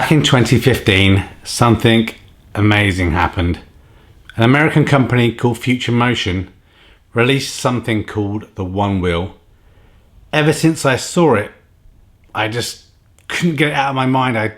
Back in 2015, something amazing happened. An American company called Future Motion released something called the OneWheel. Ever since I saw it, I just couldn't get it out of my mind. I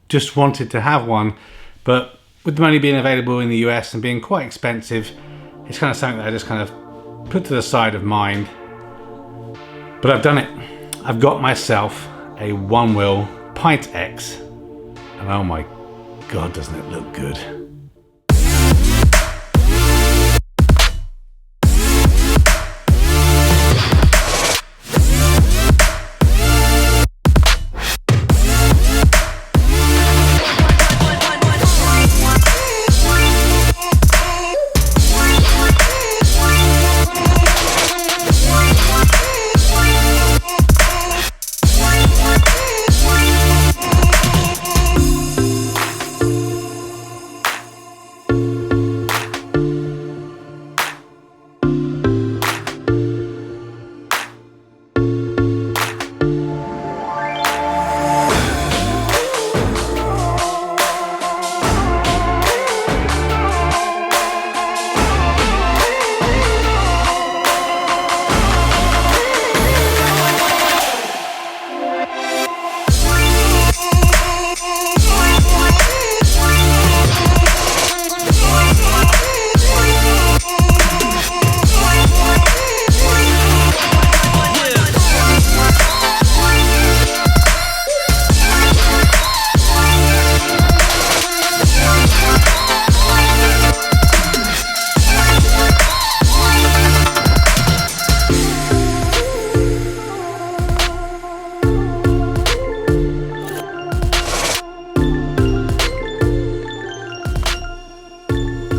just wanted to have one, but with them only being available in the US and being quite expensive, it's kind of something that I just kind of put to the side of mind. But I've done it. I've got myself a OneWheel Pint X, and oh my God, doesn't it look good.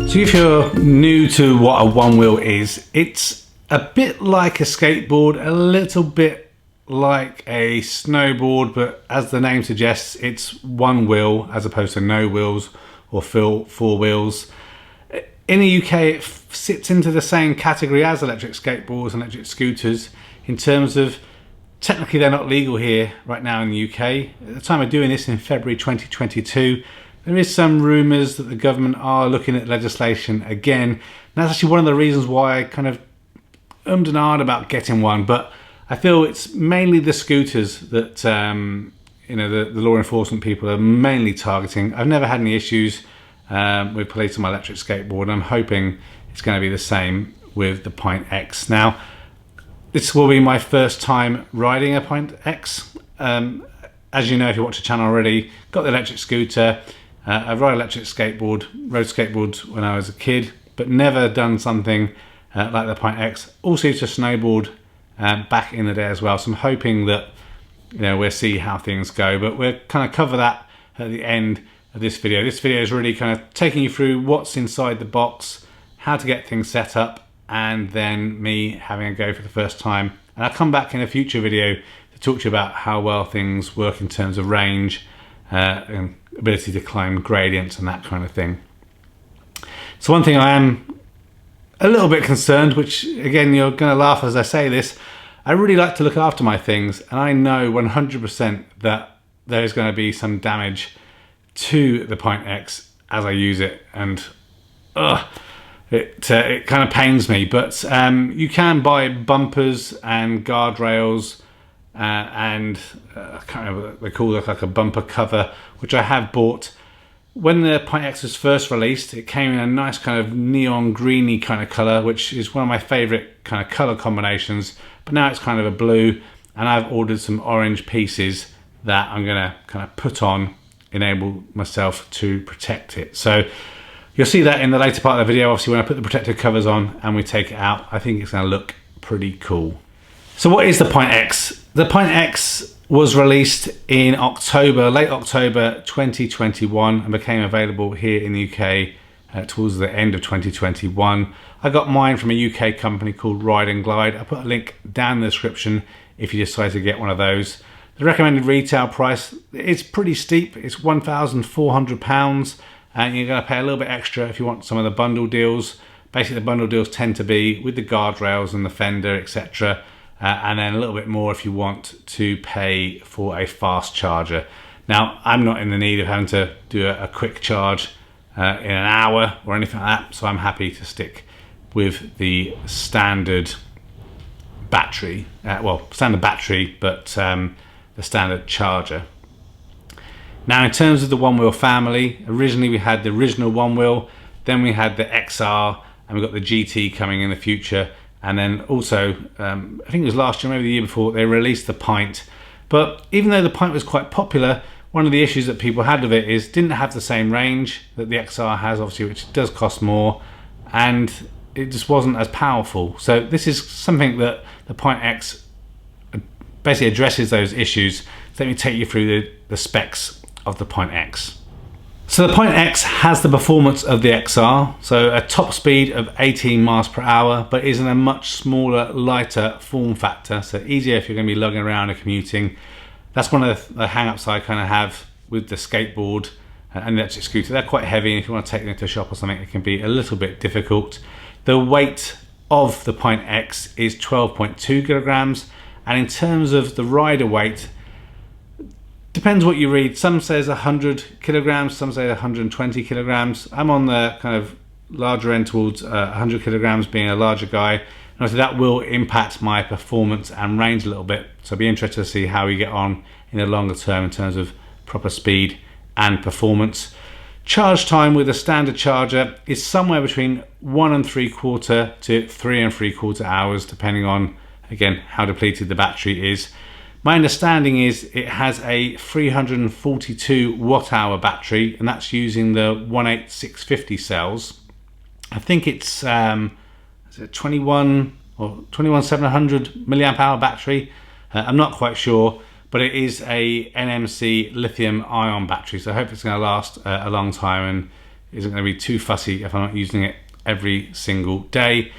So if you're new to what a OneWheel is, it's a bit like a skateboard, a little bit like a snowboard, but as the name suggests, it's one wheel as opposed to no wheels or four wheels. In the UK, it sits into the same category as electric skateboards and electric scooters in terms of technically they're not legal here right now in the UK. At the time of doing this in February 2022, there is some rumours that the government are looking at legislation again. And that's actually one of the reasons why I kind of ummed and ahed about getting one. But I feel it's mainly the scooters that you know, the law enforcement people are mainly targeting. I've never had any issues with police on my electric skateboard, and I'm hoping it's going to be the same with the Pint X. Now, this will be my first time riding a Pint X. As you know, if you watch the channel already, got the electric scooter. I rode electric skateboard, rode skateboards when I was a kid, but never done something like the Pint X. Also used to snowboard back in the day as well. So I'm hoping that, you know, we'll see how things go, but we'll kind of cover that at the end of this video. This video is really kind of taking you through what's inside the box, how to get things set up, and then me having a go for the first time. And I'll come back in a future video to talk to you about how well things work in terms of range and ability to climb gradients and that kind of thing. So one thing I am a little bit concerned, which again, you're going to laugh as I say this, I really like to look after my things, and I know 100% that there is going to be some damage to the Pint X as I use it, and it kind of pains me. But you can buy bumpers and guardrails and I can't remember what they call it, like a bumper cover, which I have bought. When the Pint X was first released, it came in a nice kind of neon greeny kind of colour, which is one of my favourite kind of colour combinations. But now it's kind of a blue, and I've ordered some orange pieces that I'm going to kind of put on, enable myself to protect it. So you'll see that in the later part of the video. Obviously, when I put the protective covers on and we take it out, I think it's going to look pretty cool. So what is the Pint X? The Pint X was released in October, late October 2021, and became available here in the UK towards the end of 2021. I got mine from a UK company called Ride and Glide. I put a link down in the description if you decide to get one of those. The recommended retail price is pretty steep. It's £1,400, and you're going to pay a little bit extra if you want some of the bundle deals. Basically, the bundle deals tend to be with the guardrails and the fender, etc. And then a little bit more if you want to pay for a fast charger. Now, I'm not in the need of having to do a quick charge in an hour or anything like that, so I'm happy to stick with the standard battery, standard battery, but the standard charger. Now, in terms of the OneWheel family, originally we had the original OneWheel, then we had the XR, and we've got the GT coming in the future. And then also, I think it was last year, maybe the year before, they released the Pint. But even though the Pint was quite popular, one of the issues that people had with it is didn't have the same range that the XR has, obviously, which does cost more, and it just wasn't as powerful. So this is something that the Pint X basically addresses those issues. So let me take you through the specs of the Pint X. So the Pint X has the performance of the XR, so a top speed of 18 miles per hour, but is in a much smaller, lighter form factor, so easier if you're going to be lugging around and commuting. That's one of the hang-ups I kind of have with the skateboard and the electric scooter. They're quite heavy, and if you want to take them to a shop or something, it can be a little bit difficult. The weight of the Pint X is 12.2 kilograms, and in terms of the rider weight, depends what you read. Some says 100 kilograms, some say 120 kilograms. I'm on the kind of larger end towards 100 kilograms, being a larger guy. And obviously that will impact my performance and range a little bit. So I'll be interested to see how we get on in the longer term in terms of proper speed and performance. Charge time with a standard charger is somewhere between 1 3/4 to 3 3/4 hours, depending on, again, how depleted the battery is. My understanding is it has a 342 watt-hour battery, and that's using the 18650 cells. I think it's 21700 milliamp hour battery. I'm not quite sure, but it is a NMC lithium ion battery, so I hope it's going to last a long time and isn't going to be too fussy if I'm not using it every single day.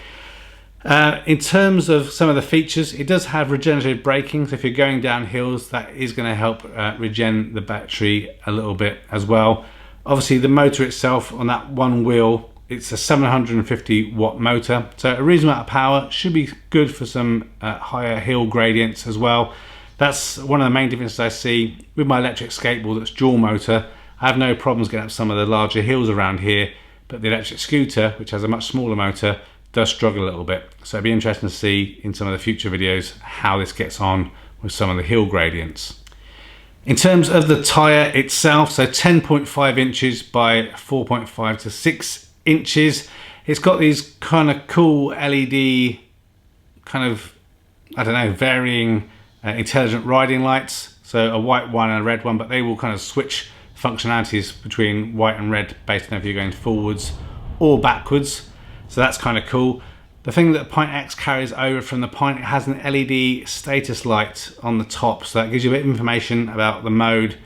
In terms of some of the features, it does have regenerative braking, so if you're going down hills, that is going to help regen the battery a little bit as well. Obviously, the motor itself on that one wheel, it's a 750 watt motor, so a reasonable amount of power, should be good for some higher hill gradients as well. That's one of the main differences I see with my electric skateboard that's dual motor. I have no problems getting up some of the larger hills around here, but the electric scooter, which has a much smaller motor, does struggle a little bit. So it'd be interesting to see in some of the future videos how this gets on with some of the hill gradients. In terms of the tyre itself, so 10.5 inches by 4.5 to 6 inches. It's got these kind of cool LED, kind of, I don't know, varying intelligent riding lights. So a white one and a red one, but they will kind of switch functionalities between white and red based on if you're going forwards or backwards. So that's kind of cool. The thing that the Pint X carries over from the Pint, it has an LED status light on the top, so that gives you a bit of information about the mode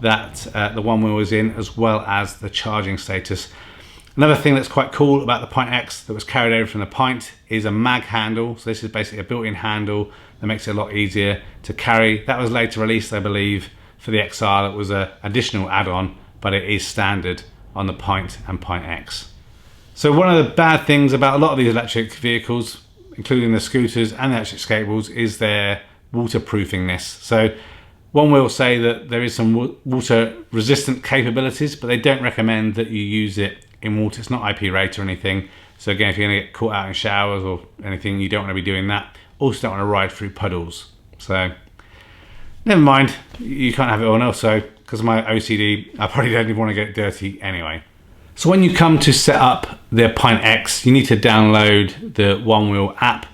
that the OneWheel is in, as well as the charging status. Another thing that's quite cool about the Pint X that was carried over from the Pint is a mag handle. So this is basically a built-in handle that makes it a lot easier to carry. That was later released, I believe, for the XR. That was an additional add-on, but it is standard on the Pint and Pint X. So one of the bad things about a lot of these electric vehicles, including the scooters and the electric skateboards, is their waterproofingness. So OneWheel say that there is some water resistant capabilities, but they don't recommend that you use it in water. It's not IP rated or anything. So again, if you're gonna get caught out in showers or anything, you don't wanna be doing that. Also don't wanna ride through puddles. So never mind, you can't have it on also, because of my OCD, I probably don't even wanna get dirty anyway. So when you come to set up the Pint X, you need to download the OneWheel app,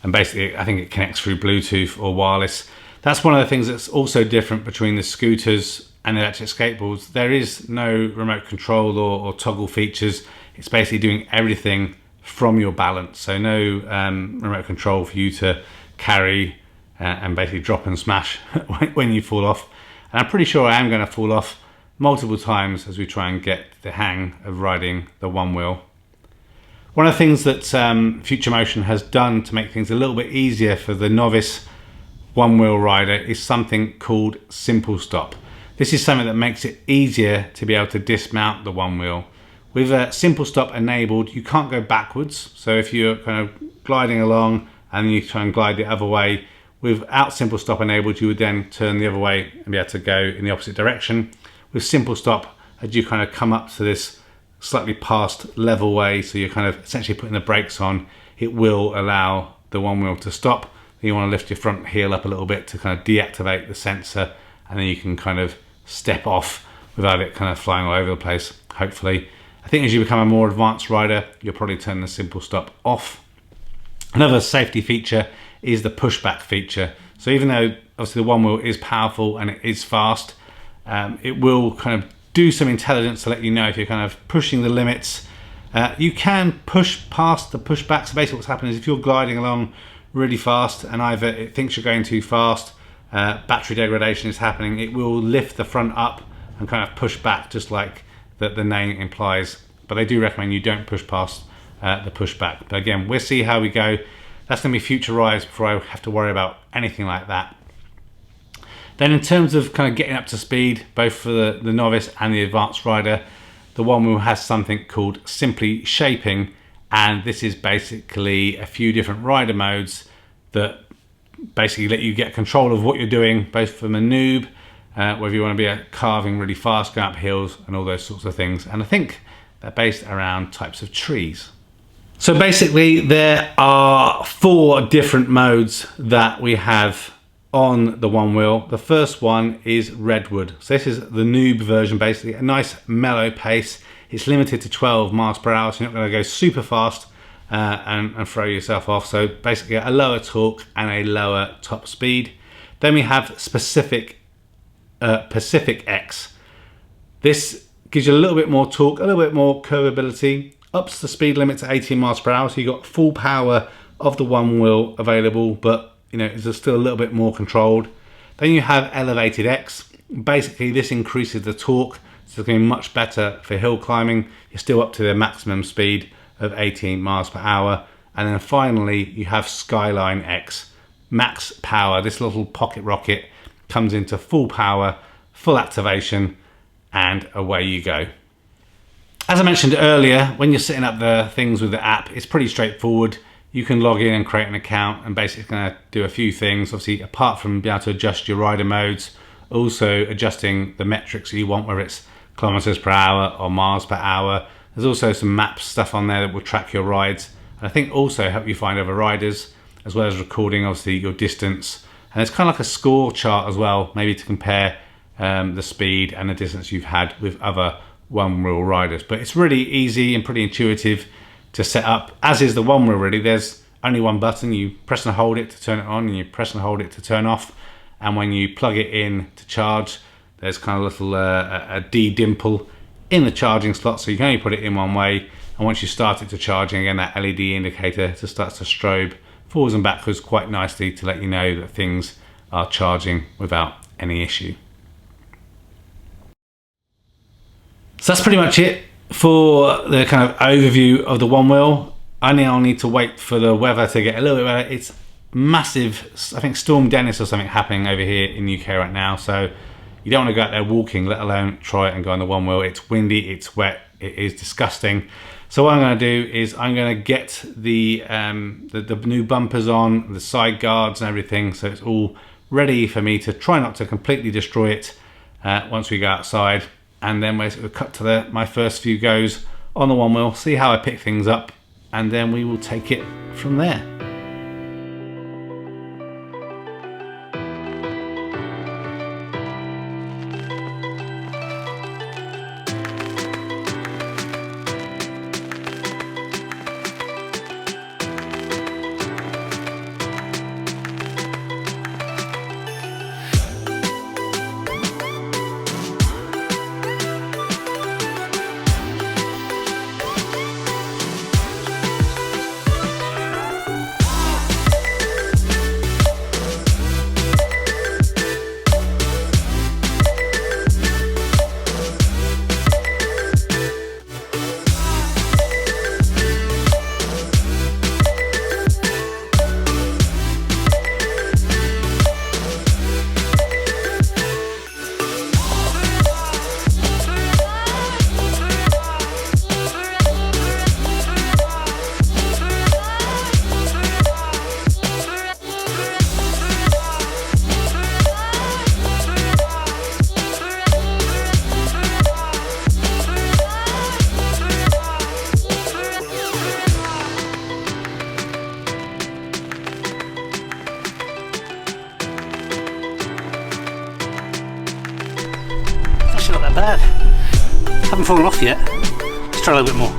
and basically I think it connects through Bluetooth or wireless. That's one of the things that's also different between the scooters and the electric skateboards. There is no remote control or toggle features. It's basically doing everything from your balance. So no remote control for you to carry and basically drop and smash when you fall off. And I'm pretty sure I am going to fall off multiple times as we try and get the hang of riding the OneWheel. One of the things that Future Motion has done to make things a little bit easier for the novice OneWheel rider is something called Simple Stop. This is something that makes it easier to be able to dismount the OneWheel. With a Simple Stop enabled, you can't go backwards. So if you're kind of gliding along and you try and glide the other way, Without simple stop enabled, you would then turn the other way and be able to go in the opposite direction. With simple stop, as you kind of come up to this slightly past level way, so you're kind of essentially putting the brakes on, it will allow the OneWheel to stop. Then you want to lift your front heel up a little bit to kind of deactivate the sensor, and then you can kind of step off without it kind of flying all over the place, hopefully. I think as you become a more advanced rider, you'll probably turn the simple stop off. Another safety feature is the pushback feature. So even though obviously the OneWheel is powerful and it is fast, it will kind of do some intelligence to let you know if you're kind of pushing the limits. You can push past the pushback. So basically what's happening is if you're gliding along really fast and either it thinks you're going too fast, battery degradation is happening, it will lift the front up and kind of push back, just like the name implies. But they do recommend you don't push past the pushback. But again, we'll see how we go. That's going to be future rides before I have to worry about anything like that. Then in terms of kind of getting up to speed, both for the novice and the advanced rider, the OneWheel has something called Simply Shaping, and this is basically a few different rider modes that basically let you get control of what you're doing, both from a noob, whether you want to be carving really fast, going up hills and all those sorts of things. And I think they're based around types of trees. So basically there are 4 different modes that we have on the OneWheel. The first one is Redwood. So this is the noob version, basically a nice mellow pace. It's limited to 12 miles per hour, so you're not going to go super fast and throw yourself off. So basically a lower torque and a lower top speed. Then we have Pacific X. This gives you a little bit more torque, a little bit more curvability, ups the speed limit to 18 miles per hour. So you've got full power of the OneWheel available, but you know, it's still a little bit more controlled. Then you have Elevated X. Basically this increases the torque, so it's going to be much better for hill climbing. You're still up to the maximum speed of 18 miles per hour. And then finally you have Skyline X. Max power. This little pocket rocket comes into full power, full activation, and away you go. As I mentioned earlier, when you're setting up the things with the app, it's pretty straightforward. You can log in and create an account and basically gonna do a few things. Obviously, apart from being able to adjust your rider modes, also adjusting the metrics that you want, whether it's kilometers per hour or miles per hour. There's also some map stuff on there that will track your rides. And I think also help you find other riders, as well as recording obviously your distance. And it's kind of like a score chart as well, maybe to compare the speed and the distance you've had with other OneWheel riders. But it's really easy and pretty intuitive to set up, as is the OneWheel really. There's only one button. You press and hold it to turn it on, and you press and hold it to turn off. And when you plug it in to charge, there's kind of a little a D dimple in the charging slot, so you can only put it in one way. And once you start it to charging, again, that LED indicator just starts to strobe forwards and backwards quite nicely to let you know that things are charging without any issue. So that's pretty much it for the kind of overview of the OneWheel. I now need to wait for the weather to get a little bit better. It's massive, I think Storm Dennis or something happening over here in the UK right now, so you don't want to go out there walking, let alone try it and go on the OneWheel. It's windy, it's wet, it is disgusting. So what I'm going to do is I'm going to get the new bumpers on, the side guards and everything, so it's all ready for me to try not to completely destroy it once we go outside. And then we'll cut to my first few goes on the OneWheel, see how I pick things up, and then we will take it from there. Haven't fallen off yet. Let's try a little bit more.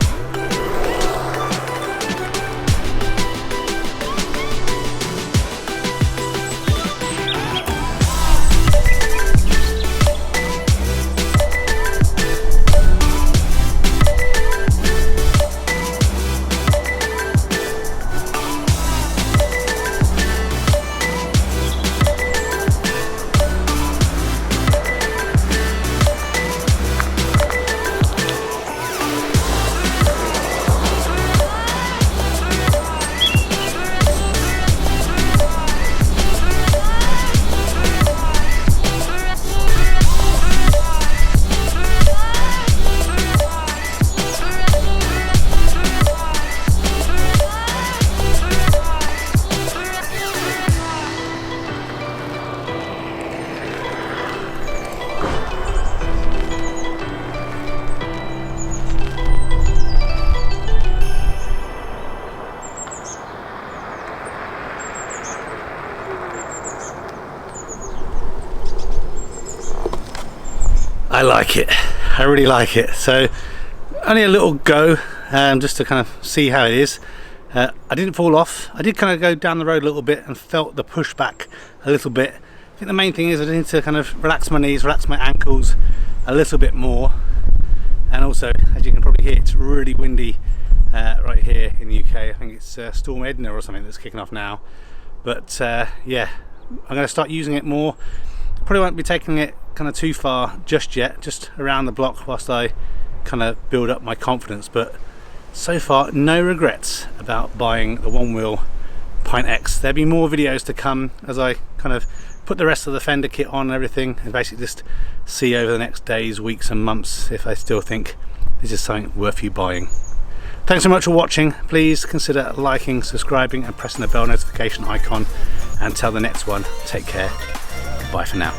I like it. I really like it. So only a little go, just to kind of see how it is. I didn't fall off. I did kind of go down the road a little bit and felt the pushback a little bit. I think the main thing is I need to kind of relax my knees, relax my ankles a little bit more. And also, as you can probably hear, it's really windy right here in the UK. I think it's Storm Edna or something that's kicking off now. But yeah, I'm going to start using it more. Probably won't be taking it kind of too far just yet, just around the block whilst I kind of build up my confidence. But so far, no regrets about buying the OneWheel Pint X. There'll be more videos to come as I kind of put the rest of the fender kit on and everything, and basically just see over the next days, weeks and months if I still think this is something worth you buying. Thanks so much for watching. Please consider liking, subscribing and pressing the bell notification icon. Until the next one, take care. Bye for now.